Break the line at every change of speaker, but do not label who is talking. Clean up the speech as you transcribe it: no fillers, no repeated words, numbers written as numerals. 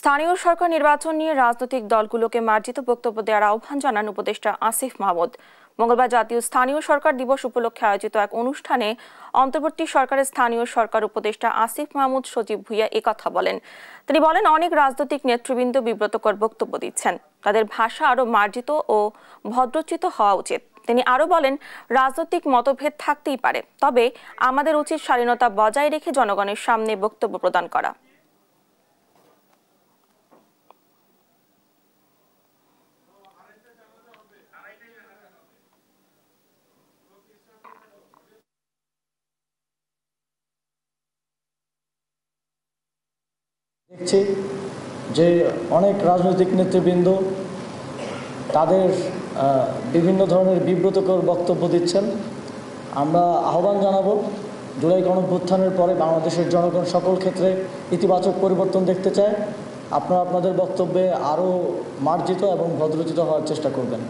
স্থানীয় সরকার নির্বাচন নিয়ে রাজনৈতিক দলগুলোকে মার্জিত বক্তব্য দেওয়ার আহ্বান জানান উপদেষ্টা আসিফ মাহমুদ। মঙ্গলবার জাতীয় স্থানীয় সরকার দিবস উপলক্ষে আয়োজিত এক অনুষ্ঠানে অন্তর্বর্তী সরকারের স্থানীয় সরকার উপদেষ্টা আসিফ মাহমুদ সজীব ভুঁইয়া একথা বলেন। তিনি বলেন, অনেক রাজনৈতিক নেতৃবৃন্দ বিব্রতকর বক্তব্য দিচ্ছেন, তাদের ভাষা আরও মার্জিত ও ভদ্রচিত হওয়া উচিত। তিনি আরও বলেন, রাজনৈতিক মতভেদ থাকতেই পারে, তবে আমাদের উচিত স্বাধীনতা বজায় রেখে জনগণের সামনে বক্তব্য প্রদান করা।
দেখছি যে অনেক রাজনৈতিক নেতৃবৃন্দ তাদের বিভিন্ন ধরনের বিব্রতকর বক্তব্য দিচ্ছেন। আমরা আহ্বান জানাবো, জুলাই গণঅভ্যুত্থানের পরে বাংলাদেশের জনগণ সকল ক্ষেত্রে ইতিবাচক পরিবর্তন দেখতে চায়। আপনারা আপনাদের বক্তব্যে আরও মার্জিত এবং ভদ্রচিত হওয়ার চেষ্টা করবেন।